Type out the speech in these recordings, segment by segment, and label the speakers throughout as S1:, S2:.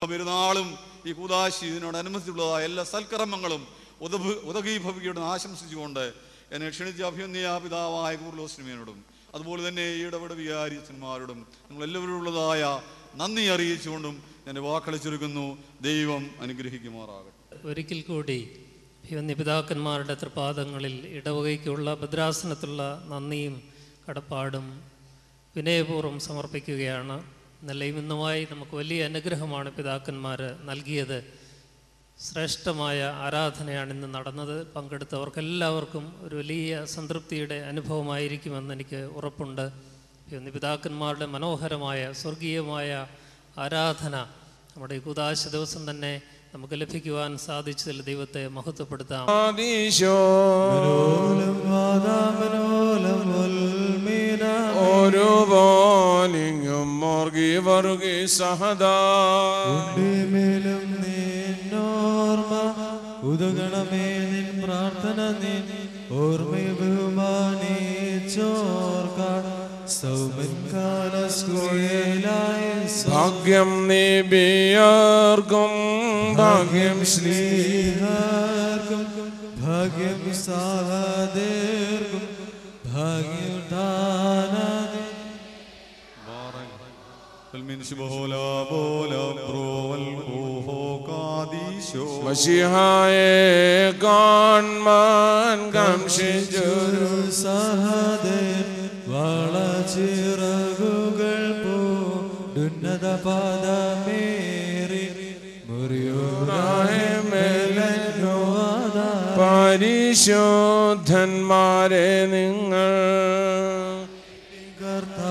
S1: പെരുന്നാളും ഈ കൂദാശി ഇതിനോടനുബന്ധിച്ചുള്ളതായ എല്ലാ സൽക്കർമ്മങ്ങളും ഉദകീഭവിക്കട്ടെ ആശംസിച്ചുകൊണ്ട് എന്നെ ക്ഷണിച്ച അഭിനന്ദ പിതാവായ കൂർലോസ്ലിമിയനോടും അതുപോലെ തന്നെ ഈ ഇടപെട വികാരിച്ചന്മാരോടും നിങ്ങളെല്ലാവരോടുള്ളതായ നന്ദി അറിയിച്ചുകൊണ്ടും എൻ്റെ വാക്കുകളെ ചുരുക്കുന്നു. ദൈവം അനുഗ്രഹിക്കുമാറാകട്ടെ.
S2: ഒരിക്കൽ കൂടി പിതാക്കന്മാരുടെ തൃപാദങ്ങളിൽ ഇടവകയ്ക്കുള്ള ഭദ്രാസനത്തിലുള്ള നന്ദിയും കടപ്പാടും വിനയപൂർവ്വം സമർപ്പിക്കുകയാണ്. ഇന്നലെയും ഇന്നുമായി നമുക്ക് വലിയ അനുഗ്രഹമാണ് പിതാക്കന്മാർ നൽകിയത്. ശ്രേഷ്ഠമായ ആരാധനയാണ് ഇന്ന് നടന്നത്. പങ്കെടുത്തവർക്കെല്ലാവർക്കും ഒരു വലിയ സംതൃപ്തിയുടെ അനുഭവമായിരിക്കുമെന്ന് എനിക്ക് ഉറപ്പുണ്ട്. പിതാക്കന്മാരുടെ മനോഹരമായ സ്വർഗീയമായ ആരാധന നമ്മുടെ ഈ കൂദാശ ദിവസം തന്നെ നമുക്ക് ലഭിക്കുവാൻ സാധിച്ചതിൽ ദൈവത്തെ മഹത്വപ്പെടുത്താം.
S3: ഓരോലും മോർഗി വർഗി സഹദാമേലും നിന്നോർമ്മ ഉദഗണമേ നിൻ പ്രാർത്ഥന നിൻ ഓർമ്മയെ ബഹുമാനിച്ചോർക്ക ഭാഗ്യം നീബിയർക്കും ഭാഗ്യം ശ്രീഹർക്കും ഭാഗ്യം സഹദേർക്കും ഭാഗ്യം മശിഹായെ കാൺമാൻ കാംക്ഷിച്ചൊരു സഹദേർ വളച്ചിറകുകൾ പൂന്നത പദമേറി പരിശോധന്മാരെ നിങ്ങൾ കർത്താവോടായി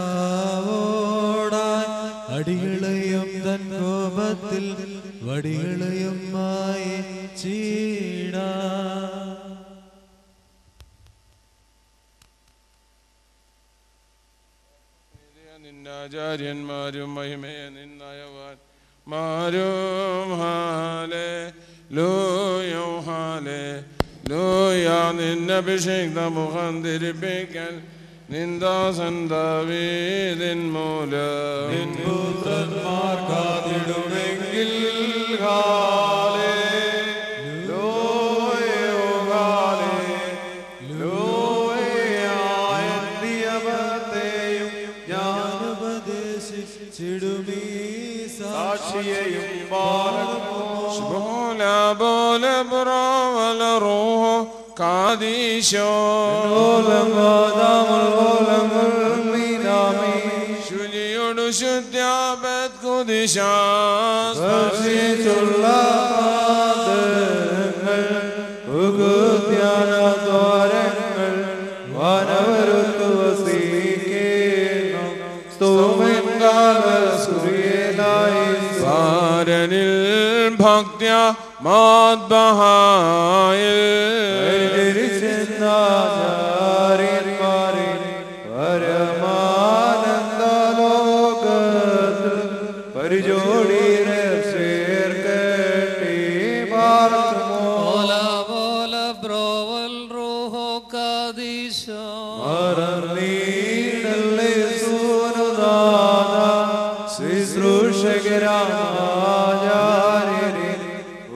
S3: അടികളെയും തൻ കോപത്തിൽ വടികളെയും മായി ചീട നിന്നാചാര്യന്മാരും മഹിമയെ നിന്നയവാന്മാരും ഹാലേ ലൂയോ ഹാലേ ലൂയ നിന്നഭിഷിക്ത മുഖം തിരിപ്പിക്കൽ നിന്ദാസൻ ദാവീദിൻ മൂലം പുത്രന്മാർ കാത്തിടുമെങ്കിൽ ഹാലേ ശുചിയോടു ശുദ്ധ്യാപത് കുദിശാസ്പർശിച്ചുള്ള ദ്വാരങ്ങൾ വാനവരുത്തു സാരനിൽ ഭക്ത്യ മാദ്ബഹായിൽ പരമാനന്ദലോകത്തിൽ പരിജോടീരെ ചേർക്കട്ടെ
S2: ബ്രോവൽ റൂഹോ കാദീശോ
S3: ശുശ്രൂഷകരാചാര്യരെ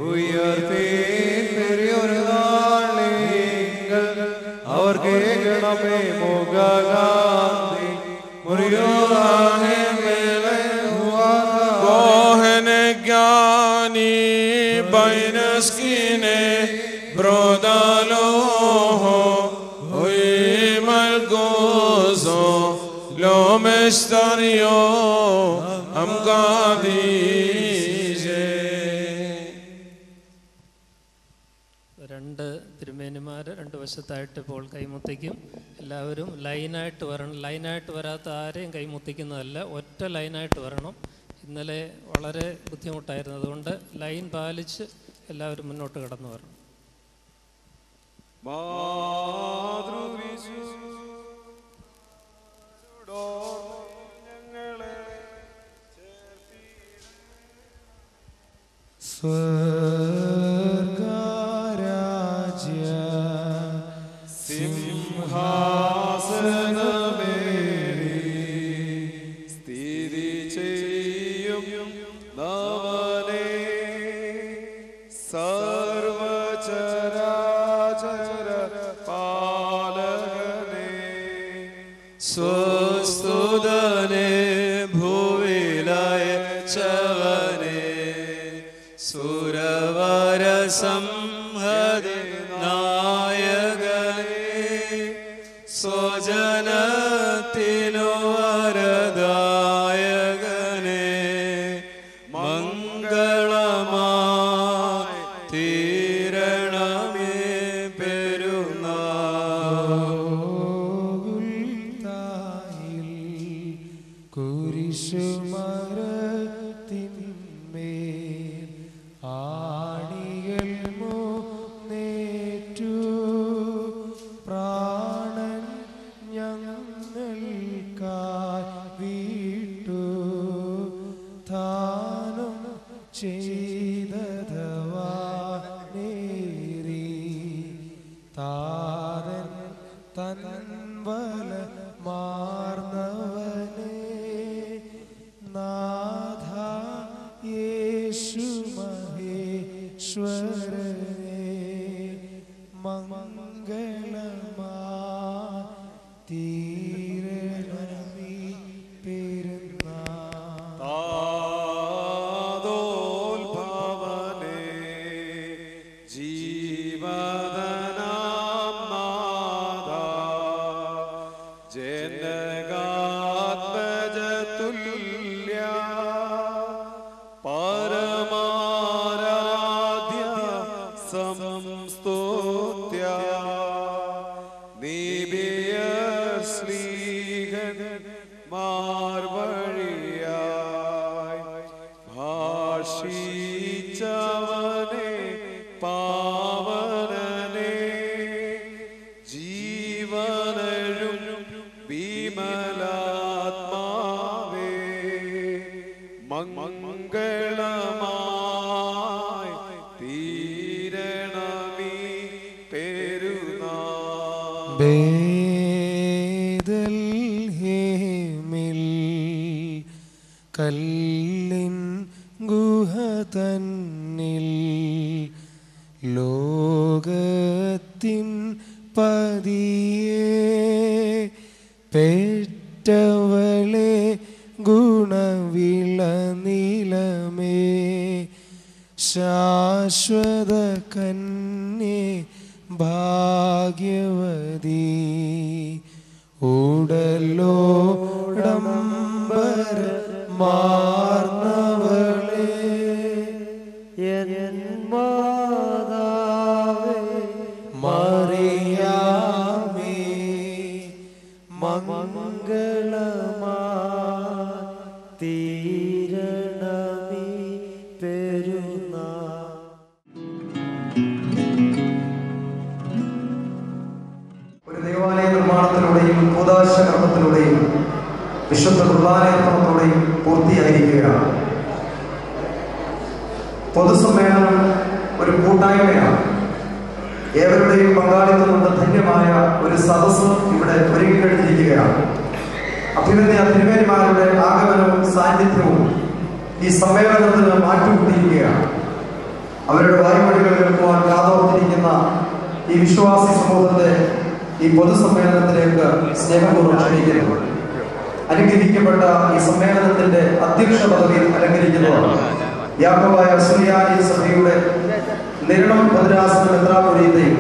S3: ഉയർത്തീൻ പെരിയൊരു നാളികൾ അവർ കേൾക്കണമേ മുഖകാന്തി ഗോഹനജ്ഞാനി ബൈനസ്കിനെ ബ്രോദലോഹോ ഉയ്മൽഗോസോ ലോമെസ്തറിയോ
S2: രണ്ട് തിരുമേനിമാർ രണ്ട് വശത്തായിട്ട് ഇപ്പോൾ കൈമുത്തിക്കും. എല്ലാവരും ലൈനായിട്ട് വരണം. ലൈനായിട്ട് വരാത്ത ആരെയും കൈമുത്തിക്കുന്നതല്ല, ഒറ്റ ലൈനായിട്ട് വരണം. ഇന്നലെ വളരെ ബുദ്ധിമുട്ടായിരുന്നു, അതുകൊണ്ട് ലൈൻ പാലിച്ച് എല്ലാവരും മുന്നോട്ട് കടന്നു വരണം.
S3: സ്വർഗരാജ്യ സിംഹാസനമേറി സ്ഥിതി ചെയ്യും നവന സ്വസ്തുതനെ ഭൂവിലയച്ചവനെ സുരവരസംഹതി നായകനെ സ്വജനത്തിനു വരദായകനെ മംഗളമായി തീരണമേ
S4: കുരിശുമരത്തിന്മേൽ ആണികൾ മുന്നേറ്റു പ്രാണൻ ഞങ്ങൾക്കായി വീട്ടു താനും ചെയ്തതവാ നേരി താരൻ തൻവല മാർന്നവനെ നാഥ യേശു മഹേശ്വരനെ മംഗളമാ തീരണമീ പെരുന്നാൾ
S3: താതോൽഭവനേ ജീവദനാം നാഥ ജനകാത്മജതുല്യ പരമാരാധ്യ സംസ്തുത്യ നിബിയർ ശ്ലീഹൻ മാർവഴിയായി ഭാഷിച്ചവനെ പാവനനെ ജീവനഴും വിമലാത്മാവേ മംഗളമായി തീരണമീ പെരുന്നാൾ
S4: ബേഥൽഹേമിൽ കല്ലിൻ ഗുഹ തന്നിൽ ലോകത്തിൻ പതിയെ പെറ്റവളെ ഗുണവിള നീലമേ ശാശ്വത കന്യേ ഭാഗ്യവതി ഉടലോടംബര മാർന്നവളെ മറിയാമേ മംഗളമാ തീരണമീ പെരുന്നാൾ.
S5: ഒരു ദേവാലയ നിർമ്മാണത്തിലൂടെയും കൂദാശ കർമ്മത്തിലൂടെയും വിശുദ്ധ കുർബാനയർപ്പണത്തോടെയും പൂർത്തിയായിരിക്കുകയാണ്. പൊതുസമ്മേളനം ഒരു കൂട്ടായ്മയാണ്. ഏവരുടെയും പങ്കാളിത്തം കൊണ്ട് ധന്യമായ ഒരു സദസ്സ് ഇവിടെ ഒരുങ്ങിക്കഴിഞ്ഞിരിക്കുകയാണ്. അഭിവന്യ തിരുമേനിമാരുടെ ആഗമനവും സാന്നിധ്യവും ഈ സമ്മേളനത്തിന് മാറ്റുകൂട്ടിയിരിക്കുകയാണ്. അവരുടെ വായ്മൊഴികൾ കേൾക്കുവാൻ കാതോർത്തിരിക്കുന്ന ഈ വിശ്വാസി സമൂഹത്തെ ഈ പൊതുസമ്മേളനത്തിലേക്ക് സ്നേഹപൂർവ്വം ക്ഷണിക്കുന്നു. അനുഗ്രഹിക്കപ്പെട്ട ഈ സമ്മേളനത്തിന്റെ അധ്യക്ഷ പദവി അലങ്കരിക്കുന്നത് യാക്കോബായ സുറിയാനി സഭയുടെ നിരണം ഭദ്രാസന മെത്രാപ്പൊലീത്തയും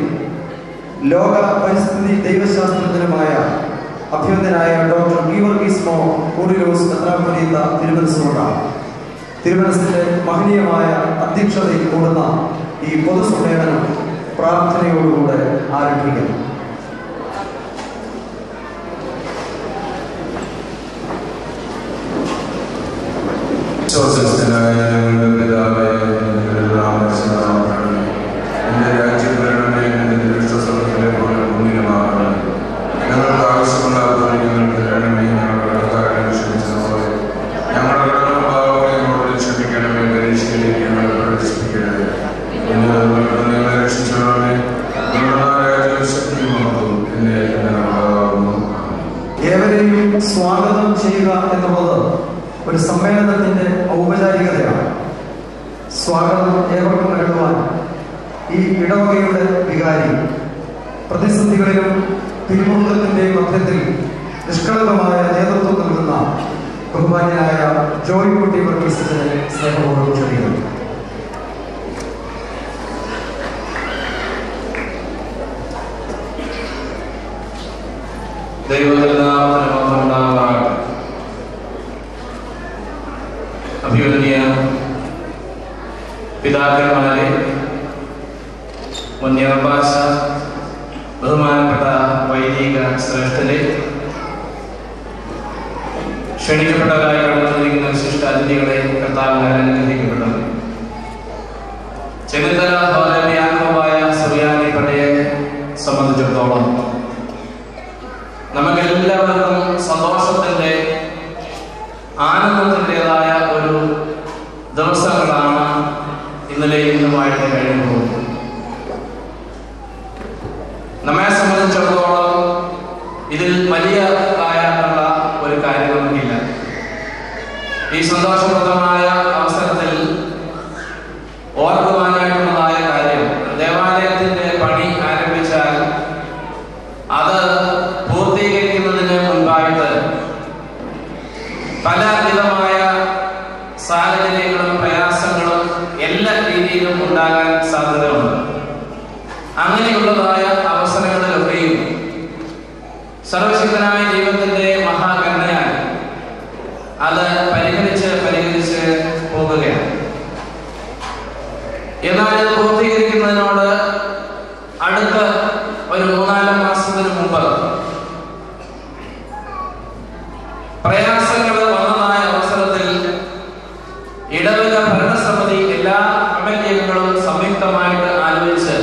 S5: ലോക പരിസ്ഥിതി ദൈവശാസ്ത്രജ്ഞനുമായ അഭ്യുന്നതനായ ഡോക്ടർ ഗീവർഗീസ് മോ കൂറിലോസ് മെത്രാപ്പൊലീത്ത തിരുമനസ്സുകൊണ്ടാണ്. തിരുമനസ്സിന്റെ മഹനീയമായ അധ്യക്ഷതയിൽ കൂടുന്ന ഈ പൊതുസമ്മേളനം പ്രാർത്ഥനയോടുകൂടെ ആരംഭിക്കുന്നു.
S6: സ്വർഗ്ഗസ്ഥനായ ഞങ്ങളുടെ പിതാവേ, നിന്റെ നാമം പൂജിതമാകണമേ. നിന്റെ രാജ്യം വരണമേ. നിന്റെ തിരുവിഷ്ടം സ്വർഗ്ഗത്തിലെ പോലെ ഭൂമിയിലുമാകണമേ. ഞങ്ങൾക്ക് ആവശ്യമുള്ള ആഹാരം ഞങ്ങൾക്ക് തരണമേ. ഞങ്ങളുടെ കടക്കാരെ ക്ഷമിച്ചതുപോലെ ഞങ്ങളുടെ കടങ്ങളും പാപങ്ങളെ ഞങ്ങളോട് ക്ഷമിക്കണമേ. പരീക്ഷയിലേക്ക് ഞങ്ങളെ പ്രവേശിപ്പിക്കരുതേ. ഞങ്ങളെ രക്ഷിച്ചോളണമേ. ഞങ്ങളുടെ രാജ്യവും ശക്തിയും മഹത്വവും എന്നേക്കുമാകുന്നു.
S5: ഏവരെയും സ്വാഗതം ചെയ്യുക എന്നുള്ളത് ഒരു സമ്മേളനത്തിന്റെ ഔപചാരികതയാണ്. സ്വാഗതം ഏവർക്കും നൽകുവാൻ ഈ ഇടവകയുടെ വികാരി പ്രതിസന്ധികളിലും പിരിമുറുക്കത്തിന്റെയും മധ്യത്തിൽ നിഷ്കളങ്കമായ നേതൃത്വം നൽകുന്ന ബഹുമാന്യനായ ജോയ് കുട്ടി വർഗീസിനെ സ്നേഹപൂർവ്വം ക്ഷണിക്കുന്നു.
S7: അഭിവന്യ പിതാക്കന്മാരെ, വന്യാഭാഷ, ബഹുമാനപ്പെട്ട വൈദിക ശ്രേഷ്ഠരെ, ക്ഷണിക്കപ്പെട്ടവരായി കടന്നിരിക്കുന്ന വിശിഷ്ട അതിഥികളെ, കർത്താവിനാൽ അനുഗ്രഹിക്കപ്പെട്ടവർ, ചെന്നിത്തല ഹോലവ്യാങ്കമായ സുറിയാനി പടയെ സംബന്ധിച്ചിടത്തോളം നമുക്കെല്ലാവർക്കും സന്തോഷത്തിന്റെ, ആനന്ദത്തിൻ്റെതായ ഒരു ദിവസങ്ങളാണ് ഇന്നലെയും ഇന്നുമായിട്ട് കഴിയുമ്പോൾ. നമ്മെ സംബന്ധിച്ചിടത്തോളം ഇതിൽ വലിയ ആയിട്ടുള്ള ഒരു കാര്യമൊന്നുമില്ല. ഈ സന്തോഷപ്രദമായ അവസരത്തിൽ ഓർക്കുവാനായിട്ടുള്ളതായ കാര്യം, ദേവാലയത്തിന്റെ പണി ആരംഭിച്ചാൽ അത് പൂർത്തീകരിക്കുന്നതിന് മുൻപായിട്ട് പല വിധമായ സാഹചര്യങ്ങളും പ്രയാസങ്ങളും എല്ലാ രീതിയിലും ഉണ്ടാകാൻ സാധ്യതയുണ്ട്. അങ്ങനെയുള്ളതായ അവസരങ്ങളിലൊക്കെയും സർവശക്തനായ ദൈവത്തിന്റെ മഹാകരുണയാൽ അത് പരിഹരിച്ച് പോകുകയാണ്. എന്നാൽ ഇത് പൂർത്തീകരിക്കുന്നതിനോട് അടുത്ത ഒരു 3-4 മാസത്തിന് മുമ്പ് പ്രയാസങ്ങൾ വന്നതായ അവസരത്തിൽ ഇടവക ഭരണസമിതി എല്ലാ കമ്മിറ്റികളും സംയുക്തമായിട്ട് ആലോചിച്ച്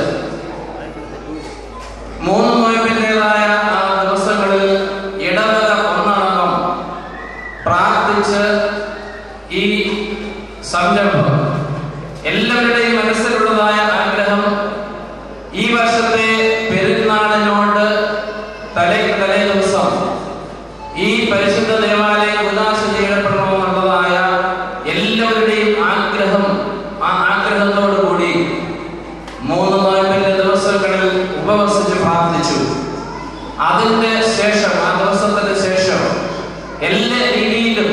S7: 3 നോയമ്പിൻ്റെതായ ആ ദിവസങ്ങളിൽ ഇടവക ഒന്നടങ്കം പ്രാർത്ഥിച്ച് ഈ സംരംഭം, എല്ലാവരുടെയും മനസ്സിലുള്ളതായ ആഗ്രഹം, ഈ വർഷത്തെ പെരുന്നാളിനോട് തലേ ദിവസം ഈ പരിശുദ്ധ ദേവാലയം ഉദാശ ചെയ്യപ്പെടണമെന്നുള്ളതായ എല്ലാവരുടെയും ആഗ്രഹം, ആ ആഗ്രഹത്തോടുകൂടി 3 നോയമ്പിന്റെ ദിവസങ്ങളിൽ ഉപവസിച്ച് പ്രാർത്ഥിച്ചു. അതിന്റെ ശേഷം, ആ ദിവസത്തിന്റെ ശേഷം എല്ലാ രീതിയിലും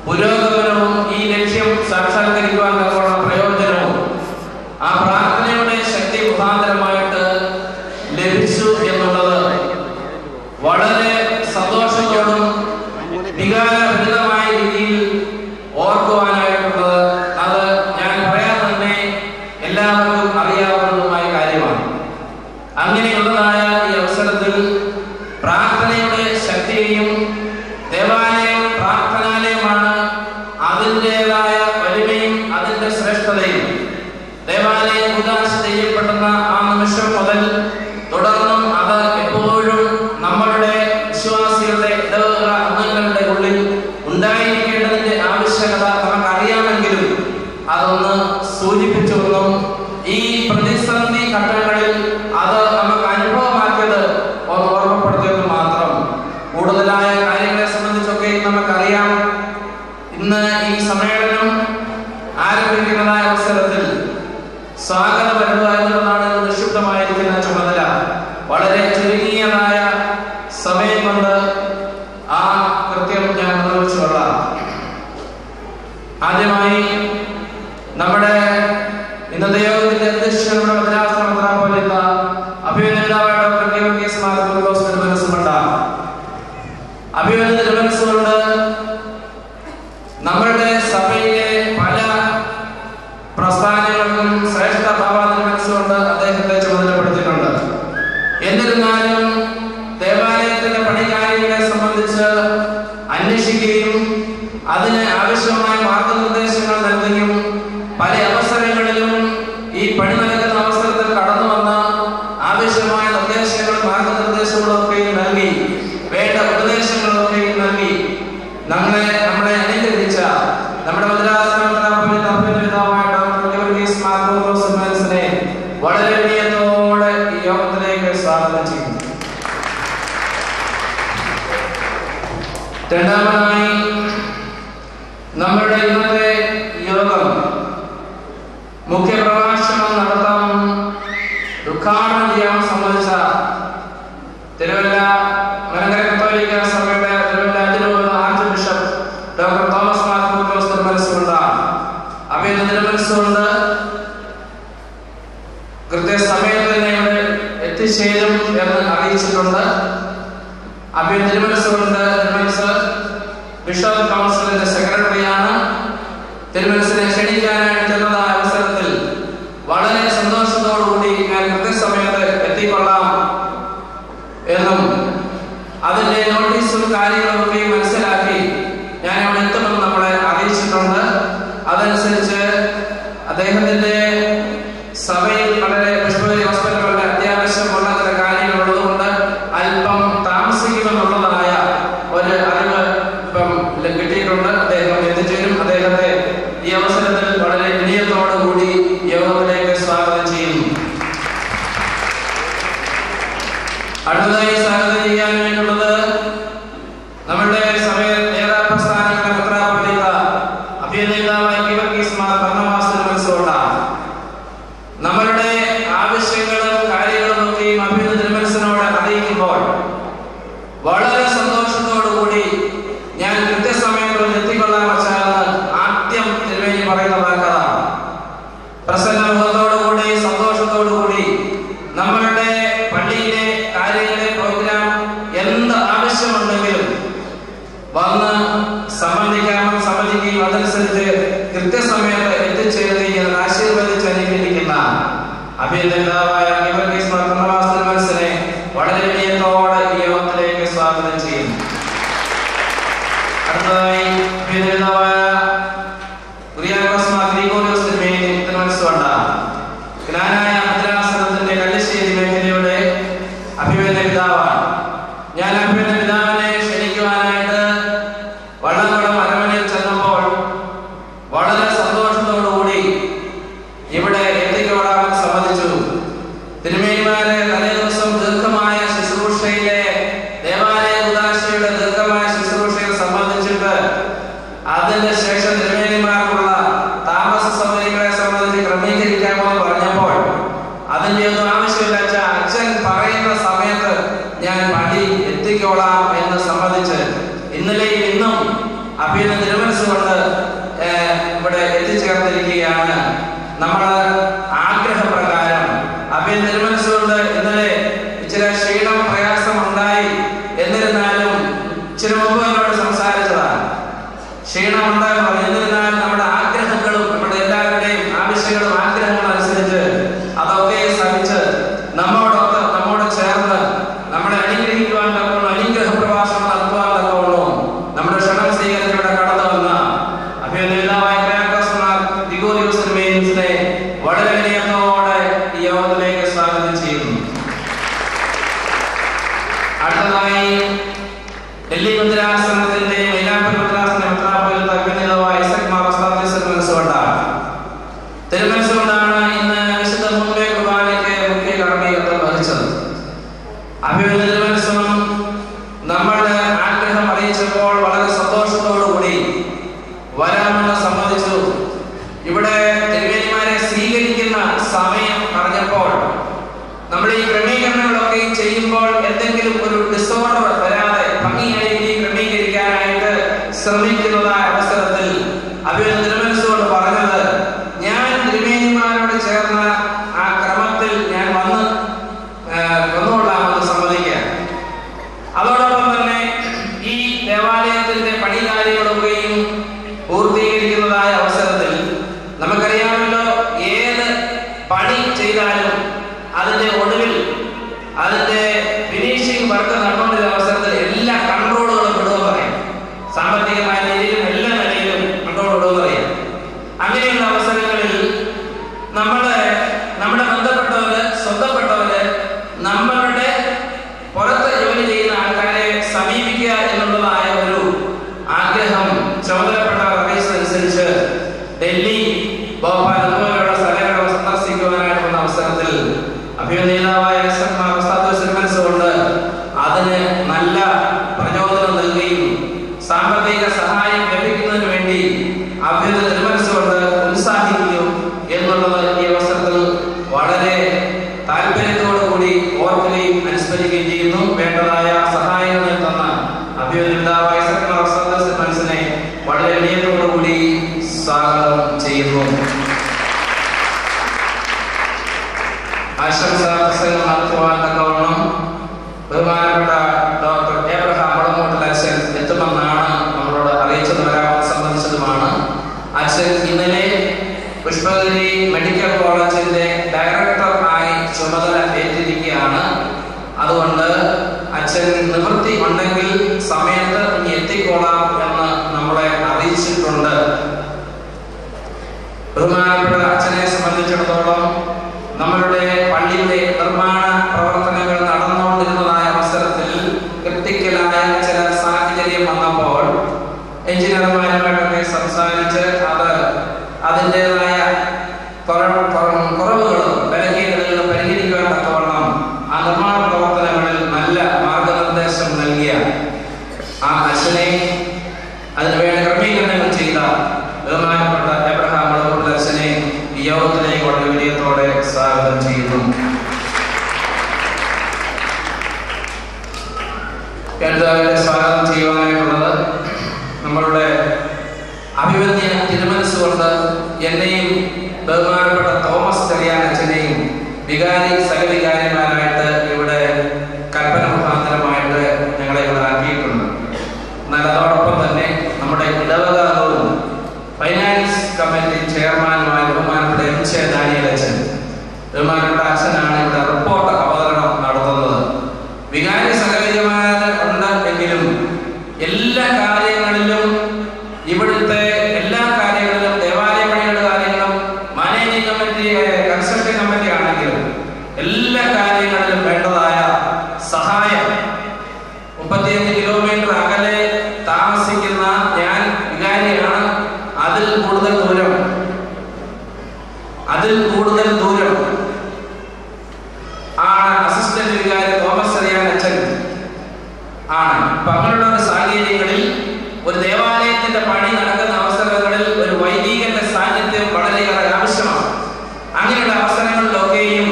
S7: പുരോഗമനവും ഈ ലക്ഷ്യം സാക്ഷാത്കരിക്കുവാൻ തക്കമുള്ള പ്രയോജനവും ആ പ്രാർത്ഥനയുടെ ശക്തി മുഖാന്തരമായിട്ട് ലഭിച്ചു എന്നുള്ളത് വളരെ സന്തോഷത്തോടും വികാരഭരിതമായ രീതിയിൽ ഓർക്കുവാനായിട്ടുള്ളത്, അത് ഞാൻ പറയാൻ തന്നെ എല്ലാവർക്കും അറിയാവുന്നതുമായ കാര്യമാണ്. അങ്ങനെയുള്ളതായ ഈ അവസരത്തിൽ പ്രാർത്ഥനയുടെ ശക്തിയെയും, ദേവാലയം പ്രാർത്ഥനാലയമാണ്, അതിൻ്റെതായ വലിമയും അതിൻ്റെ ശ്രേഷ്ഠതയും ദേവാലയം ഉദാശ ചെയ്യപ്പെടുന്ന ആ നിമിഷം മുതൽ തുടർന്നും അത് എപ്പോഴും നമ്മളുടെ വിശ്വാസികളുടെ അംഗങ്ങളുടെ ഉള്ളിൽ ഉണ്ടായിരിക്കേണ്ടതിന്റെ ആവശ്യകത നമുക്കറിയാമെങ്കിലും അതൊന്ന് സൂചിപ്പിച്ചുവെന്നും ഈ പ്രതിസന്ധി ഘട്ടങ്ങളിൽ അത് നമുക്ക് അനുഭവമാക്കിയത് ഒന്ന് ഓർമ്മപ്പെടുത്തിയെന്ന് മാത്രം. കൂടുതലായ കാര്യങ്ങളെ സംബന്ധിച്ചൊക്കെ നമുക്കറിയാം. ഇന്ന് ഈ സമ്മേളനം ആരംഭിക്കുന്നതായ അവസരത്തിൽ സ്വാഗതം വരുക എന്നുള്ളതാണ് നിക്ഷിപ്തമായിരിക്കുന്ന ചുമതല. വളരെ ചുരുങ്ങിയതായ സമയം കൊണ്ട് ആ കൃത്യം ഞാൻ നിർവഹിച്ചു കൊള്ളാം. ആദ്യമായി നമ്മുടെ ഇന്നത്തെ യോഗത്തിന്റെ അധ്യക്ഷയുടെ മദ്രാസനപോലെയുള്ള അഭിനന്ദനായ ഡോക്ടർ ഗീവർഗീസ് മാർ കുർലോസ് തിരുമനസുമണ്ട അഭിനന്ദന തിരുമനസുകൊണ്ട് നമ്മളുടെ സഭയിലെ പല പ്രസ്ഥാനങ്ങൾക്കും ശ്രേഷ്ഠ ഭാവാതിന് മനസ്സുകൊണ്ട് അദ്ദേഹത്തെ ചുമതലപ്പെടുത്തിയിട്ടുണ്ട്. എന്നിരുന്നാലും ദേവാലയത്തിന്റെ പണികാര്യങ്ങളെ സംബന്ധിച്ച് അന്വേഷിക്കുകയും അതിന് ആവശ്യമായ മാർഗനിർദ്ദേശങ്ങൾ നൽകുകയും പല അവസരങ്ങളിലും ഈ പണി നൽകുന്ന അവസരത്തിൽ കടന്നു വന്ന ആവശ്യമായ നിർദ്ദേശങ്ങളും മാർഗനിർദ്ദേശങ്ങളൊക്കെയും നൽകി, വേണ്ട ഉപദേശങ്ങളൊക്കെയും നൽകി നമ്മളെ അനുഗ്രഹിച്ച നമ്മുടെ വളരെ വിനയത്തോടെ ഈ യോഗത്തിലേക്ക് സ്വാഗതം ചെയ്യുന്നു. രണ്ടാമതായി നമ്മുടെ ഇന്നത്തെ യോഗം മുഖ്യപ്രഭാഷണം നടത്താൻ ഉദ്ഘാടനം ചെയ്യാൻ സംബന്ധിച്ച തിരുവല്ല മലങ്കര കത്തോലിക്ക അഭിനന്ദന മനസ്സുകൊണ്ട് കൃത്യസമയത്ത് തന്നെ ഇവിടെ എത്തിച്ചേരും എന്ന് അറിയിച്ചിട്ടുണ്ട്. അഭിനന്ദന മനസ്സുകൊണ്ട് തിരുമനസ് ബിഷപ്പ് കൗൺസിലിന്റെ സെക്രട്ടറിയാണ്. തിരുമനസിനെ ക്ഷണിക്കാനായിട്ടുള്ള അവസരത്തിൽ വളരെ സന്തോഷത്തോടുകൂടി ഞാൻ കൃത്യസമയത്ത് എത്തിക്കൊള്ളാം എന്നും അതിന്റെ നോട്ടീസും കാര്യങ്ങളൊക്കെ മനസ്സിലാക്കി ഞാൻ അവിടെ എത്തുമെന്ന് നമ്മളെ അറിയിച്ചിട്ടുണ്ട്. അതനുസരിച്ച് അദ്ദേഹത്തിന്റെ സഭയിൽ വളരെ പുഷ്പഗിരി ഹോസ്പിറ്റലുകളുടെ അത്യാവശ്യമുള്ള ചില കാര്യങ്ങളുള്ളതുകൊണ്ട് അല്പം താമസിക്കുമെന്നുള്ളതായ ഒരു അറിവ് ഇപ്പം കിട്ടിയിട്ടുണ്ട്. അദ്ദേഹം എത്തിച്ചേരും. അദ്ദേഹത്തെ ഈ അവസരത്തിൽ വളരെ വിനയത്തോടുകൂടി യോഗത്തിലേക്ക് സ്വാഗതം ചെയ്യുന്നു. അടുത്തതായി സ്വാഗതം ചെയ്യാൻ വേണ്ടിയുള്ളത് നമ്മുടെ സഭയിൽ പ്രസ്ഥാനങ്ങളുടെ മെത്രാപ്പൊലീത്ത അഭിനേതാവായ ഗീവർഗീസ് മാർ ഭരണമാസത്തിൽ മനസ്സുകൊണ്ടാണ്. നമ്മളുടെ ആവശ്യങ്ങളും കാര്യങ്ങളും ഒക്കെ അഭിനന്ദ തിരുമനസിനോട് അറിയിക്കുമ്പോൾ വളരെ സന്തോഷത്തോടുകൂടി ഞാൻ കൃത്യസമയത്ത് എത്തിക്കൊള്ളാൻ വച്ചാലെന്ന് ആദ്യം തിരുവേനി പറയുന്ന വാക്കതാണ്. പ്രസന്നമുഖത്തോടുകൂടി സന്തോഷത്തോടുകൂടി നമ്മളുടെ പള്ളിയിലെ കാര്യങ്ങളെ പ്രോഗ്രാം എന്ത് ആവശ്യമുണ്ടെങ്കിലും വന്ന് സമ്മതിക്കുകയും അതനുസരിച്ച് കൃത്യസമയത്ത് എത്തിച്ചേരുകയും ആശീർവദിച്ച് അനുഗ്രഹിക്കുന്ന അഭിനന്ദനായ ഗീവർഗീസ് മാർ ഭരണമാസത്തിൽ മനസ്സിനെ വളരെ വിനയത്തോടെ ഈ യോഗത്തിലേക്ക് സ്വാഗതം ചെയ്യുന്നു. അടുത്തതായി അഭിനന്ദനായ കുര്യാക്കോസ് മാർ ഗ്രിഗോറിയോസ് തിരുമേനി മനസ്സുകൊണ്ട ജ്ഞാനായ ഭദ്രാസനത്തിന്റെ കല്ലിശ്ശേരി മേഖലയുടെ അഭിനന്ദന പിതാവാണ്. ഞാൻ അഭിനന്ദന പിതാവിനെ ക്ഷണിക്കുവാനായിട്ട് വള്ളംകുളം അരമനയിൽ ചെന്നപ്പോൾ വളരെ സന്തോഷത്തോടുകൂടി ഇവിടെ എത്തിക്കോടാമെന്ന് സമ്മതിച്ചു. തിരുമേനിമാരെ തലേ ദിവസം ദീർഘമായ ശുശ്രൂഷയിലെ ദേവാലയ ഉദാശയുടെ ദീർഘമായ ശുശ്രൂഷയെ സംബന്ധിച്ചിട്ട് അതിന്റെ ശേഷം തിരുമേനിമാർക്കുള്ള താമസ സൗകര്യങ്ങളെ സംബന്ധിച്ച് ക്രമീകരിക്കാമെന്ന് പറഞ്ഞപ്പോൾ അതിന്റെ ഒന്നും ആവശ്യമില്ല, അച്ഛൻ പറയുന്ന സമയത്ത് ഞാൻ പള്ളി എത്തിക്കോളാം എന്ന് സമ്മതിച്ച് ഇന്നലെയും ഇന്നും അഭിനന്ദ തിരുമനസ്സുകൊണ്ട് ഇവിടെ എത്തിച്ചേർന്നിരിക്കുകയാണ്. നമ്മുടെ ആഗ്രഹപ്രകാരം അഭിനന്ദ തിരുമനസ്സുകൊണ്ട് ഇന്നലെ ഇച്ചിരി ക്ഷീണം പ്രയാസം ഉണ്ടായി. എന്നിരുന്നാലും ഇച്ചിരി മുമ്പ് എന്നോട് സംസാരിച്ചതാണ്. ക്ഷീണം ഉണ്ടായെന്ന് പറഞ്ഞു. എന്നിരുന്നാലും നമ്മുടെ ആഗ്രഹങ്ങളും നമ്മുടെ എല്ലാവരുടെയും ആവശ്യങ്ങളും ആഗ്രഹങ്ങളും അനുസരിച്ച് അതൊക്കെ സഹിച്ച് നമ്മോട് ചേർന്ന് നമ്മളെ അനുഗ്രഹിക്കുവാൻ തക്കവണ്ണം അനുഗ്രഹ പ്രഭാഷണം നടത്തുവാൻ തക്കവണ്ണം നമ്മുടെ ക്ഷണം സ്വീകരിച്ച് ഇവിടെ കടന്നു വന്ന അഭിനന്ദനായ കുര്യാക്കോസ് മാർ ഗ്രിഗോറിയോസ് തിരുമേനിയെ വളരെ വിനയത്തോടെ ഈ യോഗത്തിലേക്ക് സ്വാഗതം ചെയ്യുന്നു. അടുത്തതായി ഡൽഹി ഭദ്രാസനത്തിന്റെ മൈലാപ്പൂർ ഭദ്രാസന മെത്രാപ്പൊലീത്ത അഭിനന്ദനായ ഐസക് മാർ ഓസ്താത്യോസ് മനസ്സുകൊണ്ടാണ്. തിരുമനസ്സുകൊണ്ടാണ് ഇന്ന് വിശുദ്ധ മുമ്പേ കുർബാനയ്ക്ക് മുഖ്യ കർമ്മീകത്വം വഹിച്ചത്. അഭിനന്ദന തിരുമനസ്സും നമ്മളുടെ ആഗ്രഹം അറിയിച്ചപ്പോൾ വളരെ സന്തോഷത്തോടുകൂടി വരാമെന്ന് സമ്മതിച്ചു. ഇവിടെ തിരുമേനിമാരെ സ്വീകരിക്കുന്ന സമയം പറഞ്ഞപ്പോൾ നമ്മൾ ഈ ക്രമീകരണങ്ങളൊക്കെ ചെയ്യുമ്പോൾ എന്തെങ്കിലും ഒരു ഡിസോർഡർ വരാതെ ഭംഗിയായി ക്രമീകരിക്കാനായിട്ട് ശ്രമിക്കുന്നതായ അവസരത്തിൽ അഭിനന്ദന തിരുമനസ്സുകൊണ്ട് പറഞ്ഞത് ഞാൻ തിരുമേനിമാരോട് ചേർന്ന ആ ക്രമത്തിൽ ഞാൻ വന്നുകൊള്ളാമെന്ന് സമ്മതിക്കുക. അതോടൊപ്പം തന്നെ ഈ ദേവാലയത്തിന്റെ പണികാര്യങ്ങളൊക്കെയും പൂർത്തീകരിക്കുന്നതായ അവസരത്തിൽ നമുക്കറിയാമല്ലോ, ഏത് പണി ചെയ്താലും അതിന്റെ ഒടുവിൽ അതിന്റെ ഫിനിഷിംഗ് വർക്ക് നടന്നുകൊണ്ടിരുന്ന അവസരത്തിൽ എല്ലാ കൺട്രോളുകളും വിടുമെന്ന് പറയാം. സാമ്പത്തികമായ നിലയിലും എല്ലാ നിലയിലും കൺട്രോൾ വിടുമെന്ന് പറയാം. അങ്ങനെയുള്ള അവസരങ്ങളിൽ നമ്മുടെ ബന്ധപ്പെട്ടവര് സ്വന്തപ്പെട്ടവര് നമ്മളുടെ പുറത്ത് ജോലി ചെയ്യുന്ന ആൾക്കാരെ സമീപിക്കുക എന്നുള്ളതായ ഒരു ആഗ്രഹം ചുമതലപ്പെട്ടവർ അറിയിച്ചതനുസരിച്ച് ഡൽഹി, ഭോപ്പാൽ അതുപോലെയുള്ള സ്ഥലങ്ങൾ സന്ദർശിക്കുവാനായിട്ട് വന്ന അവസരത്തിൽ അഭിനന്ദനായ ഐസക് മാർ ഓസ്താത്യോസ് മനസ്സുകൊണ്ട് അതിന് നല്ല പ്രചോദനം നൽകുകയും സാമ്പത്തിക സഹായം ലഭിക്കുന്നതിന് വേണ്ടി അഭിനന്ദന തിരുമനസ്സുകൊണ്ട് ഉത്സാഹിക്കുകയും എന്നുള്ളത് ഈ അവസരത്തിൽ വളരെ താല്പര്യത്തോടുകൂടി ഓർക്കുകയും അനുസ്മരിക്കുകയും ചെയ്യുന്നു. വേണ്ടതായ സഹായങ്ങൾ തന്ന അഭിനന്ദനായ ഐസക് മാർ ഓസ്താത്യോസ് മനസ്സിനെ വളരെ വിനയത്തോടുകൂടി സ്വാഗതം ചെയ്യുന്നു. ചെയ്യുന്നു. ആശംസാ പ്രസംഗം നടത്തുവാൻ തക്കവണ്ണം ബഹുമാനപ്പെട്ട ഡോക്ടർ എബ്രഹാം വളമൂട്ടിൽ അച്ഛൻ എത്തുമെന്നാണ് നമ്മളോട് അറിയിച്ചത്. വരാൻ സംബന്ധിച്ചതുമാണ്. അച്ഛൻ ഇന്നലെ പുഷ്പഗിരി മെഡിക്കൽ കോളേജിന്റെ ഡയറക്ടറായി ചുമതല ഏറ്റിരിക്കുകയാണ്. അതുകൊണ്ട് അച്ഛൻ നിവൃത്തി ഉണ്ടെങ്കിൽ സമയത്ത് ഇനി എത്തിക്കോളാം എന്ന് നമ്മളെ അറിയിച്ചിട്ടുണ്ട്. ബഹുമാനപ്പെട്ട അച്ഛനെ സംബന്ധിച്ചിടത്തോളം നമ്മളുടെ പള്ളിയുടെ നിർമ്മാണ പ്രവർത്തനങ്ങൾ നടന്നുകൊണ്ടിരുന്നതായ അവസരത്തിൽ ക്രിട്ടിക്കലായ ചില സാഹചര്യം വന്നപ്പോൾ എഞ്ചിനീയർമാരുമായിട്ടൊക്കെ സംസാരിച്ച് അതിൻ്റെതായ കുറവുകളും ബലഹീനതകളും പരിഹരിക്കുവാൻ തക്കവണ്ണം ആ നിർമ്മാണ പ്രവർത്തനങ്ങളിൽ നല്ല മാർഗനിർദ്ദേശം നൽകിയ ആ അച്ഛനെ അതിനുവേണ്ട ക്രമീകരണങ്ങൾ ചെയ്ത ബഹുമാനപ്പെട്ട എബ്രഹാം വളമൂട്ടിൽ അച്ഛനെ ഈ യോഗത്തിലേക്ക് വളരെ വിനയത്തോടെ സ്വാഗതം ചെയ്യുന്നു. എല്ലാവരും സ്വാഗതം ചെയ്യുവാനായിട്ടുള്ളത് നമ്മളുടെ അഭിമന്യ തിരുമനസ്സുകൊണ്ട് എന്നെയും ബഹുമാനപ്പെട്ട തോമസ് ചെറിയാൻ അച്ഛനെയും വികാരി സഹവികാരിമാരായിട്ട് ഇവിടെ കൽപ്പന മുഖാന്തരമായിട്ട് ഞങ്ങളെ ഇവിടെ ആക്കിയിട്ടുണ്ട്. എന്നാൽ അതോടൊപ്പം തന്നെ നമ്മുടെ ഇടവകാലവും ഫൈനാൻസ് കമ്മിറ്റി ചെയർമാനുമായ ബഹുമാനപ്പെട്ട MC ഡാനിയൽ അച്ഛൻ, ബഹുമാനപ്പെട്ട അച്ഛനാണ് ഇവിടെ റിപ്പോർട്ട് അവതരണം നടത്തുന്നത്. വികാരി സഹവികാരിമാർ ഉണ്ടെങ്കിലും എല്ലാ കാര്യങ്ങളിലും ഇവിടുത്തെ എല്ലാ കാര്യങ്ങളിലും ദേവാലയ പണിയുടെ കാര്യങ്ങളും മാനേജിംഗ് കമ്മിറ്റി കൺസ്ട്രക്ഷൻ കമ്മിറ്റി ആണെങ്കിലും എല്ലാ കാര്യങ്ങളിലും വേണ്ടതായ സഹായം 35 കിലോമീറ്റർ അകലെ താമസിക്കുന്ന ഞാൻ വികാരിയാണ്. അതിൽ കൂടുതൽ ദൂരം ആണ് അസിസ്റ്റന്റ് വികാരി തോമസ് ചെറിയാൻ അച്ഛൻ ആണ്. അപ്പൊ അങ്ങനെയുള്ള ഒരു സാഹചര്യങ്ങളിൽ ഒരു ദേവാലയത്തിന്റെ പണി നടക്കുന്ന അവസരങ്ങളിൽ ഒരു വൈദികന്റെ സാന്നിധ്യം വളരെയേറെ ആവശ്യമാണ്. അങ്ങനെയുള്ള അവസരങ്ങളിലൊക്കെയും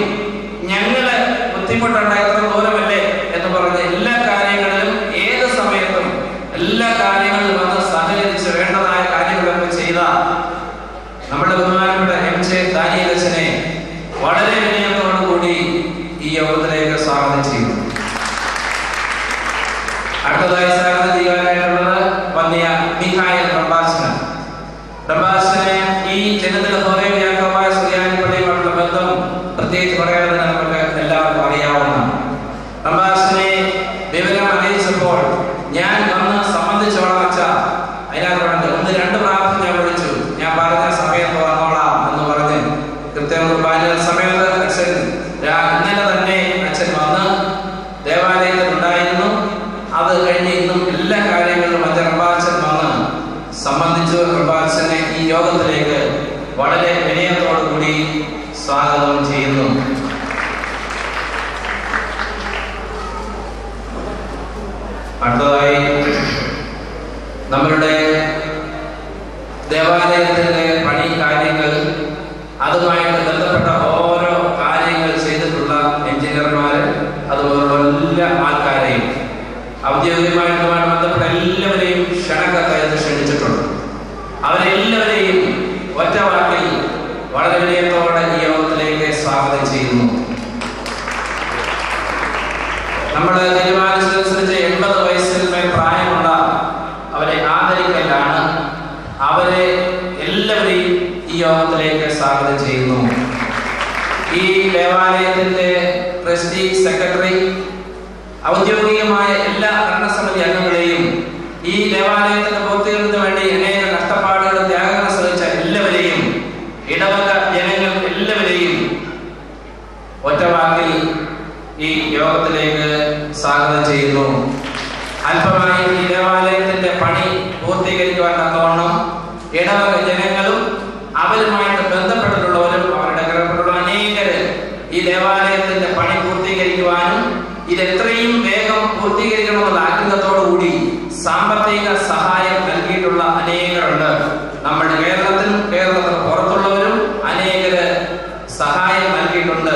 S7: ഞങ്ങള് ബുദ്ധിമുട്ടുണ്ടായിരുന്ന ദൂരമല്ലേ എന്ന് പറഞ്ഞ് എല്ലാ കാര്യങ്ങളിലും ഏത് സമയത്തും എല്ലാ കാര്യങ്ങളിലും വന്ന് സഹകരിച്ച് വേണ്ടതായ കാര്യങ്ങളൊക്കെ ചെയ്ത നമ്മുടെ ബഹുമാനപ്പെട്ട MC ഡാനിയൽ അച്ഛനെ വളരെ വിനയത്തോടു കൂടി ഈ യോഗത്തിലേക്ക് സ്വാഗതം ചെയ്യുന്നു. അടുത്തതായി സ്വാഗതം ചെയ്യാനായിട്ടുള്ളത് വന്നിയ മിഖായൽ റംബാസിനെ ഈ ജനതല ഹോറേബിയാക്കോബായ സുറിയാനി പള്ളിയുമായിട്ടുള്ള ബന്ധം പ്രത്യേകിച്ച് പറയാതെ നമുക്ക് എല്ലാവർക്കും അറിയാവുന്നതാണ്. റംബാസിനെ വിവരം അറിയിച്ചപ്പോൾ ഞാൻ വന്ന് സംബന്ധിച്ചോളാം അച്ഛ, അതിനകത്ത് 1-2 പ്രാവശ്യം ഞാൻ വിളിച്ചു. ഞാൻ പറഞ്ഞ സമയത്ത് വന്നോളാം എന്ന് പറഞ്ഞ് കൃത്യം കുർബാന സമയത്ത് അച്ഛൻ ഇന്നലെ തന്നെ അച്ഛൻ വന്ന് ദേവാലയത്തിൽ ഉണ്ടായിരുന്നു. അത് കഴിഞ്ഞ് ഇന്നും എല്ലാ കാര്യങ്ങളിലും മറ്റേ റംബാച്ചൻ വന്ന് സംബന്ധിച്ചു. റംബാച്ചനെ ഈ യോഗത്തിലേക്ക് വളരെ വിനയത്തോടു കൂടി സ്വാഗതം ചെയ്യുന്നു. അടുത്തതായി നമ്മളുടെ ദേവാലയത്തിന്റെ പണി കാര്യങ്ങൾ അതുമായിട്ട് ബന്ധപ്പെട്ട ഓരോ കാര്യങ്ങൾ ചെയ്തിട്ടുള്ള എഞ്ചിനീയർമാര് അതുപോലുള്ള എല്ലാ ആൾക്കാരെയും ഔദ്യോഗികമായിട്ടുമായി ബന്ധപ്പെട്ട എല്ലാവരെയും ക്ഷണക്കത്തയച്ച് ക്ഷണിച്ചിട്ടുണ്ട്. അവരെല്ലാവരെയും ഒറ്റ വാക്കിൽ വളരെ വിനയത്തോടെ ഈ യോഗത്തിലേക്ക് സ്വാഗതം ചെയ്യുന്നു. നമ്മുടെ തീരുമാനിച്ചതനുസരിച്ച് 80 വയസ്സിൽ മേൽ പ്രായമുള്ള അവരെ ആദരിക്കലാണ്. അവരെ എല്ലാവരെയും ഈ യോഗത്തിലേക്ക് സ്വാഗതം ചെയ്യുന്നു. ഈ ദേവാലയത്തിന്റെ ട്രസ്റ്റി സെക്രട്ടറി, ഔദ്യോഗികമായ എല്ലാ ഭരണസമിതി അംഗങ്ങളെയും, ഈ ദേവാലയത്തിന്റെ പൂർത്തീകരണത്തിന് വേണ്ടി അനേക കഷ്ടപ്പാടുകളും ത്യാഗങ്ങൾ ശ്രമിച്ച എല്ലാവരെയും, ഇടവക ജനങ്ങൾ എല്ലാവരെയും ഒറ്റവാക്കിൽ ഈ യോഗത്തിലേക്ക് സ്വാഗതം ചെയ്യുന്നു. അല്പമായി ഈ ദേവാലയത്തിന്റെ പണി പൂർത്തീകരിക്കുവാൻ തക്കവണ്ണം ഇടവക ജനങ്ങളും അവരുമായിട്ട് ബന്ധപ്പെട്ടിട്ടുള്ളവരും അവരുടെ കടപ്പെട്ടുള്ള അനേകര് ഈ ദേവാലയത്തിന്റെ പണി പൂർത്തീകരിക്കുവാനും ഇത് എത്രയും വേഗം പൂർത്തീകരിക്കണമെന്നുള്ള ആഗ്രഹത്തോടുകൂടി സാമ്പത്തിക സഹായം നൽകിയിട്ടുള്ള അനേകരുണ്ട്. നമ്മുടെ കേരളത്തിന് പുറത്തുള്ളവരും അനേകര് സഹായം നൽകിയിട്ടുണ്ട്.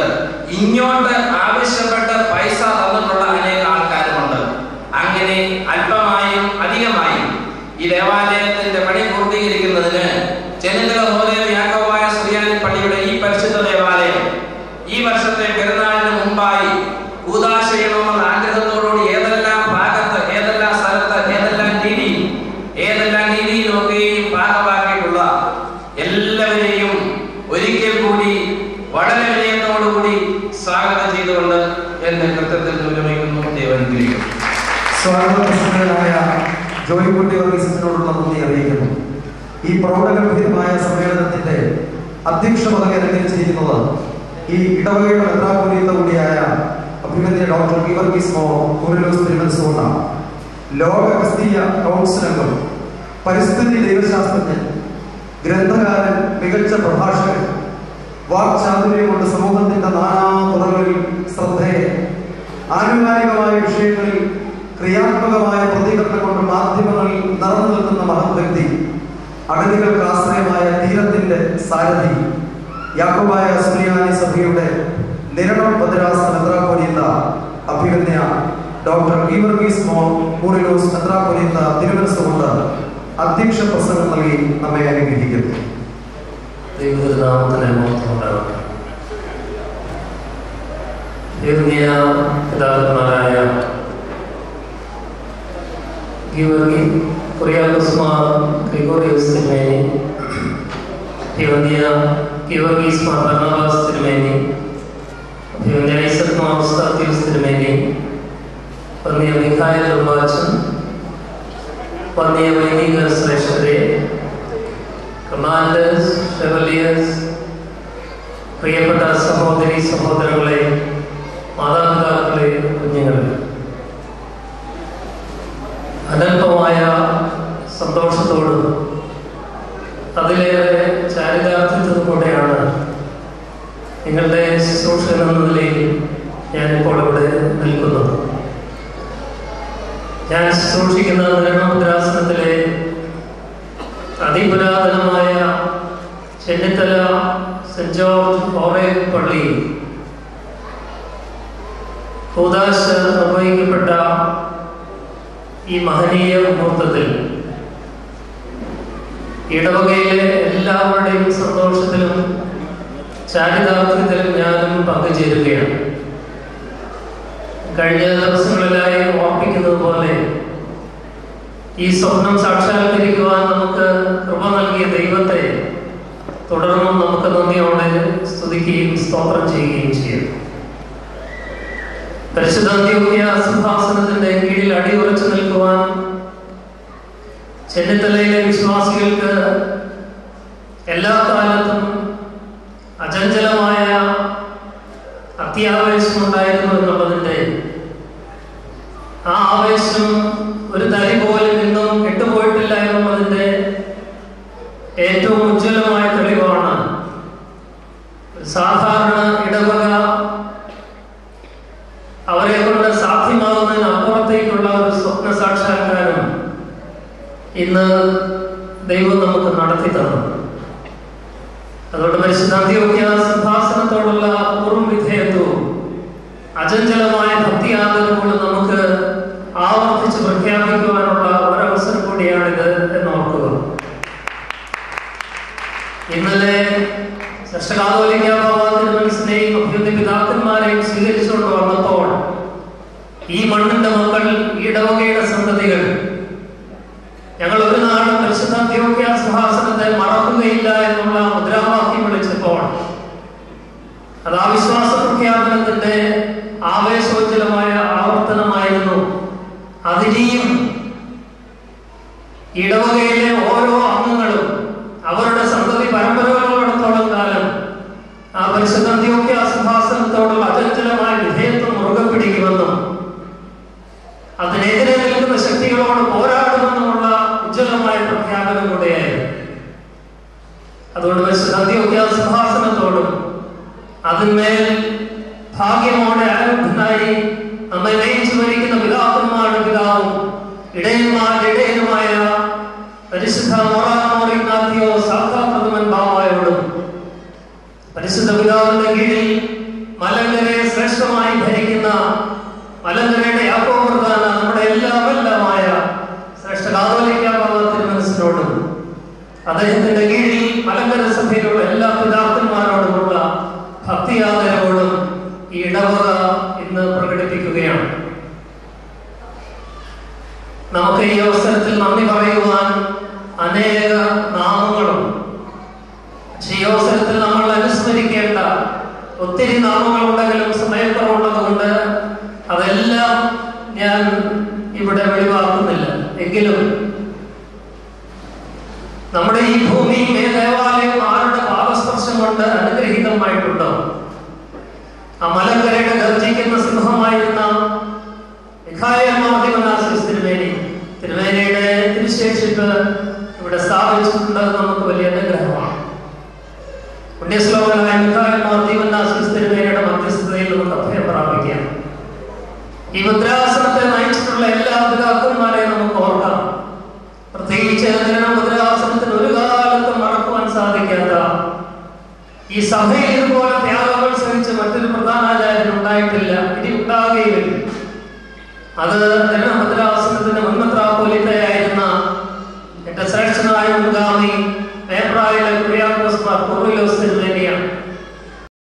S7: ഇങ്ങോട്ട് ആവശ്യപ്പെട്ട് പൈസ തന്നിട്ടുള്ള അനേക ആൾക്കാരുമുണ്ട്. അങ്ങനെ അല്പമായും അധികമായും ഈ ദേവാലയത്തിന്റെ പണി പൂർത്തീകരിക്കുന്നതിന് ചെന്നിത്തല ഹോറേബിയാക്കോബായ ഒരിക്കൽ കൂടി വളരെ വിനയത്തോടുകൂടി സ്വാഗതം ചെയ്തുകൊണ്ട് എന്റെ കൃത്യത്തിൽ വിരമിക്കുന്നു. ദൈവം അനുഗ്രഹിക്കും.
S5: സ്വാഗത പ്രസംഗകനായ ജോയിക്കുട്ടി വർഗീസിനോടുള്ള നന്ദി അറിയിക്കുന്നു. ഈ പ്രൗഢഗംഭീരമായ സമ്മേളനത്തിന്റെ അധ്യക്ഷ പദവി അലങ്കരിച്ചിരിക്കുന്നത് ഈ ഇടവകയുടെ മെത്രാപ്പൊലീത്ത കൂടിയായ അഭിമന്യ ഡോക്ടർ ഗീവർഗീസ് മോർ കൂറിലോസ് തിരുമനസുകൊണ്ടാണ്. ലോക ക്രിസ്തീയ കൗൺസിൽ അംഗം, പരിസ്ഥിതി ദൈവശാസ്ത്രജ്ഞൻ, ഗ്രന്ഥകാരൻ, മികച്ച പ്രഭാഷകൻ, വാക്ചാതുര്യം കൊണ്ട് സമൂഹത്തിന്റെ നാനാ തുറകളിൽ ശ്രദ്ധേയൻ, ആനുകാലികമായ വിഷയങ്ങളിൽ ക്രിയാത്മകമായ പ്രതികരണം കൊണ്ട് മാധ്യമങ്ങളിൽ നിറഞ്ഞു നിൽക്കുന്ന മഹത് വ്യക്തി, അഗതികൾക്ക് ആശ്രയമായ തീരത്തിന്റെ സാരഥി, യാക്കോബായ സുറിയാനി സഭയുടെ നിരണം ഭദ്രാസ മെത്രാപ്പൊലീത്ത അഭിമന്യ ഡോക്ടർ ഗീവർഗീസ് മോർ കൂറിലോസ് മെത്രാപ്പൊലീത്ത തിരുമനസുകൊണ്ട് അധ്യക്ഷ പ്രസംഗം നൽകി നമ്മെ അനുഗ്രഹിക്കുന്നു.
S2: ദൈവനാമത്തിന് മഹത്വമുണ്ടാകട്ടെ. പിതാക്കന്മാരായ കുര്യാക്കോസ് മാർ ഗ്രിഗോറിയോസ് തിരുമേനി, ഗീവർഗീസ് മാർ ബർണബാസ് തിരുമേനി, ഐസക് മാർ ഉസ്താദ്യോസ് തിരുമേനി, വന്യ മിഖായേൽ ഉമ്മാച്ചൻ, വന്യ വൈദിക ശ്രേഷ്ഠരെ, കമാൻഡേഴ്സ്, ഷെവലിയേഴ്സ്, പ്രിയപ്പെട്ട സഹോദരി സഹോദരങ്ങളെ, മാതാപിതാക്കളെ, കുഞ്ഞുങ്ങളെ, അനൽപമായ സന്തോഷത്തോടും അതിലേറെ ചാരിതാർത്ഥ്യത്തോടുകൂടെയാണ് നിങ്ങളുടെ ശുശ്രൂഷകൻ എന്ന നിലയിൽ ഞാനിപ്പോൾ ഇവിടെ നിൽക്കുന്നത്. ഞാൻ ശുശ്രൂഷിക്കുന്ന നിരണമുദ്രാസനത്തിലെ അതിപുരാതനമായ ചെന്നിത്തല സെന്റ് ജോർജ് ഓറേ പള്ളി കൂദാശ നിർവഹിക്കപ്പെട്ട ഈ മഹനീയ മുഹൂർത്തത്തിൽ ഇടവകയിലെ എല്ലാവരുടെയും സന്തോഷത്തിലും ചാരിതാർത്ഥ്യത്തിലും ഞാനും പങ്കുചേരുകയാണ്. കഴിഞ്ഞ ദിവസങ്ങളിലായി ഓർപ്പിക്കുന്നത് പോലെ ഈ സ്വപ്നം സാക്ഷാത്കരിക്കുവാൻ നമുക്ക് കൃപ നൽകിയ ദൈവത്തെ തുടർന്നും നമുക്ക് നന്ദിയോടെ സ്തുതിക്കുകയും സ്തോത്രം ചെയ്യുകയും ചെയ്യും. പരിശുദ്ധ അന്ത്യോക്യ സിംഹാസനത്തിന്റെ കീഴിൽ അടിയുറച്ചു നിൽക്കുവാൻ ചെന്നിത്തലയിലെ വിശ്വാസികൾക്ക് എല്ലാ കാലത്തും അചഞ്ചലമായ അത്യാവേശമുണ്ടായിരുന്നു എന്നുള്ളതിന്റെ ആ ആവേശം ഒരു തരി പോലും ഇന്നും കെട്ടുപോയിട്ടില്ല എന്നുള്ളതിന്റെ ഏറ്റവും ഉജ്ജ്വലമായ തെളിവാണ് സാധാരണ ഇടവക അവരെ കൊണ്ട് സാധ്യമാകുന്നതിന് അപ്പുറത്തേക്കുള്ള ഒരു സ്വപ്ന സാക്ഷാത്കാരം ഇന്ന് ദൈവം നമുക്ക് നടത്തി തന്നു. അതുകൊണ്ട് പരിശുദ്ധ അന്ത്യോക്യ സിംഹാസനത്തോടുള്ള പൂർവ്വ വിധേയത്വവും അചഞ്ചലമായ ഭക്തി ആദരവുകളും നമുക്ക് ആവർത്തിച്ച് പ്രഖ്യാപിക്കുവാനുള്ള ഒരവസരം കൂടിയാണിത് എന്നോർക്കുക. ഇന്നലെ കാതോലിക്ക ബാബാതിരുമനസിനെയും അഭ്യുന്ന പിതാക്കന്മാരെയും സ്വീകരിച്ചുകൊണ്ട് വന്നപ്പോൾ ഈ മണ്ണിന്റെ മക്കൾ, ഈ ഇടവകയുടെ സന്തതികൾ, ഞങ്ങൾ ഒരു നാളും പരിശുദ്ധ അന്ത്യോക്യ സിംഹാസനത്തെ മറക്കുകയില്ല എന്നുള്ള മുദ്രാവാക്യം വിളിച്ചപ്പോൾ അത് ആ വിശ്വാസ പ്രഖ്യാപനത്തിന്റെ ആവേശോജ്വലമായ ആവർത്തനമായിരുന്നു. അതിനെയും ഇടവകയിലെ ഓരോ അംഗങ്ങളും അവരുടെ സന്തതി പരമ്പരകളിടത്തോളം കാലം ആ പരിശുദ്ധ അന്ത്യോക്യ സിംഹാസനത്തോടുള്ള അചഞ്ചലമായ വിധേയത്വം മുറുകെ പിടിക്കുമെന്നും അതിനെതിരെ നിൽക്കുന്ന ശക്തികളോട് പോരാടുമെന്നുമുള്ള ഉജ്ജ്വലമായ പ്രഖ്യാപനം കൂടെയായിരുന്നു. അതുകൊണ്ട് പരിശുദ്ധ അന്ത്യോക്യ സിംഹാസനത്തോടും അതിന്മേൽ ഭാഗ്യമോടെ ആരംഭനായി നമ്മെ നയിച്ചു ഭരിക്കുന്ന പിതാക്കന്മാരുടെ പിതാവും ഇടയന്മാരുടെ ഇടയനുമായ പരിശുദ്ധ മോറാമോറിനാഥിയോ സാഖാപ്രഥമൻ ബാവായോടും പരിശുദ്ധ പിതാവിന്റെ കീഴിൽ മലങ്കരെ ശ്രേഷ്ഠമായി ഭരിക്കുന്ന മലങ്കരയുടെ യാക്കോബർദാന നമ്മുടെ എല്ലാമായ ശ്രേഷ്ഠ കാതോലിക്ക ബാബ തിരുമനസിനോടും അദ്ദേഹത്തിന്റെ കീഴിൽ മലങ്കര സഭയിലുള്ള എല്ലാ പിതാക്കന്മാരോടുമുള്ള ഭക്തിയാദരവോടും ഈ ഇടവക ഇന്ന് പ്രകടിപ്പിക്കുകയാണ്. നമുക്ക് ഈ അവസരത്തിൽ നന്ദി പറയുവാൻ അനേക നാമങ്ങളും ഈ അവസരത്തിൽ നമ്മൾ ഉച്ചരിക്കേണ്ട ഒത്തിരി നാമങ്ങളുണ്ടെങ്കിലും സമയക്കുറവുള്ളത് കൊണ്ട് അതെല്ലാം ഞാൻ ഇവിടെ വെളിവാക്കുന്നില്ല. എങ്കിലും നമ്മുടെ ഈ ഭൂമിയും ഈ ദേവാലയം ആരുടെ പാദസ്പർശം കൊണ്ട് അനുഗ്രഹീതമായിട്ടുണ്ടോ, ആ മലങ്കരയുടെ ഗർജിക്കുന്ന സിംഹമായിരുന്ന മിഖായേൽ മാർ ദീവന്നാസ്യോസ് തിരുമേനിയുടെ തിരുശേഷിപ്പ് ഇവിടെ സ്ഥാപിച്ചിട്ടുള്ളത് നമുക്ക് വലിയ അനുഗ്രഹമാണ്. പുണ്യശ്ലോകനായ മിഖായേൽ മാർ ദീവന്നാസ്യോസ് തിരുമേനിയുടെ മധ്യസ്ഥതയിൽ നമുക്ക് അഭയം പ്രാപിക്കാം. ഈ മുദ്രാസനത്തെ നയിച്ചിട്ടുള്ള എല്ലാ പിതാക്കന്മാരെയും നമുക്ക് ഓർക്കാം. പ്രത്യേകിച്ച് മുദ്രാസനത്തിന് ഒരു കാലത്തും മറക്കുവാൻ സാധിക്കാത്ത, ഈ സഭയിൽ ഇതുപോലെ ത്യാഗങ്ങൾ സഹിച്ച് മറ്റൊരു പ്രധാനാചാര്യൻ ഉണ്ടായിട്ടില്ല, ഇനി ഉണ്ടാകുകയില്ല. അത് മുദ്രാസനത്തിന്റെ മുൻപത്തെ